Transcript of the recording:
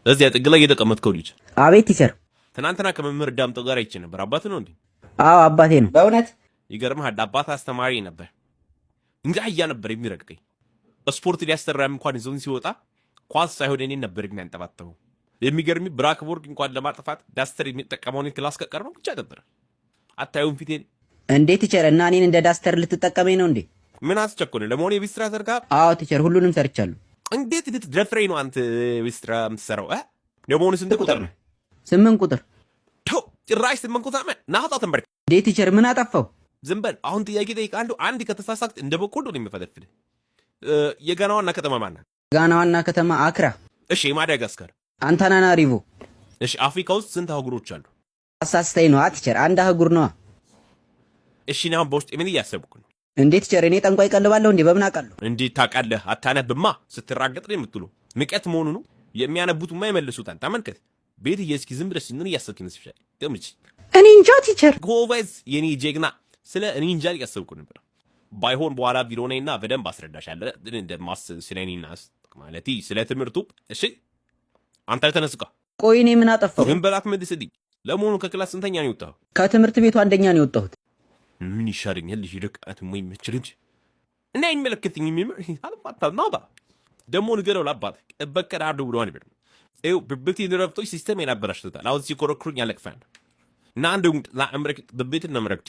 እዚያ ጥግ ላይ የተቀመጥከው ልጅ አቤት ቲቸር። ትናንትና ከመምህር ዳምጠው ጋር አይቼ ነበር። አባት ነው እንዴ? አዎ አባቴ ነው። በእውነት ይገርምሃል፣ አባት አስተማሪ ነበር። እንጃ እያ ነበር የሚረግጠኝ። ስፖርት ሊያሰራም እንኳን ይዞን ሲወጣ ኳስ ሳይሆን እኔን ነበር የሚያንጠባጥበው። የሚገርም ብላክቦርድ እንኳን ለማጥፋት ዳስተር የሚጠቀመውን ክላስ ከቀረው ብቻ ነበር። አታዩም ፊቴን እንዴ ቲቸር? እና እኔን እንደ ዳስተር ልትጠቀመኝ ነው እንዴ? ምን አስቸኮለ? ለመሆኑ የቤት ስራ ሰርጋ? አዎ ቲቸር፣ ሁሉንም ሰርቻለሁ። እንዴት ልትደፍረኝ ነው አንተ? የቤት ስራ የምትሰራው ለመሆኑ ስንት ቁጥር ነው? 8 ቁጥር። ጭራሽ 8 ቁጥር ናውጣ ተንበርክ። እንዴ ቲቸር ምን አጠፋው? ዝም በል። አሁን ጥያቄ ጠይቃለሁ። አንድ ከተሳሳት እንደ በቆሎ ነው የሚፈለፍል። የጋና ዋና ከተማ ማን ናት? ጋና ዋና ከተማ አክራ። እሺ የማዳጋስካር? አንታናናሪቮ። እሺ አፍሪካ ውስጥ ስንት አህጉሮች አሉ? አሳስተኝ ነው ቲቸር፣ አንድ አህጉር ነው። እሺ ነው በውስጥ ምን እያሰብኩ ነው? እንዴት ቲቸር? እኔ ጠንቋይ ቀልባለሁ እንዴ? በምን አውቃለሁ? እንዴት ታውቃለህ? አታነብማ። ስትራገጥ ነው የምትሉ። ንቀት መሆኑ ነው። የሚያነቡትማ ይመልሱታል። ተመልከት። ቤት እስኪ ዝም ብለሽ ምን እያሰብክ ነው? ሲሻል ደምጭ። እኔ እንጃ ቲቸር። ጎበዝ የኔ ጀግና። ስለ እኔ እንጃ እያሰብኩ ነበር። ባይሆን በኋላ ቢሮ ነኝና በደንብ አስረዳሻለሁ እንደማስ ስለኔና ማለቴ ስለ ትምህርቱ። እሺ አንተ ተነስቃ። ቆይ እኔ ምን አጠፋው? ምን በላት መልስልኝ። ለመሆኑ ከክላስ ስንተኛ ነው የወጣው? ከትምህርት ቤቱ አንደኛ ነው የወጣሁት። ምን ይሻለኛል? ልጅ ይርቃት ወይ ምችል እንጂ እና አይመለከትኝ የሚምር አልባታ ናባ ደሞ ንገረው ለአባት በቀዳዱ ብሎን ይብር ኤው ብብቲ ንረፍቶች ሲስተም ያላበራሽታል። አሁን ሲኮረክሩኝ ያለቅፋን እና አንዱ ለአምረክ ብብት ነምረክ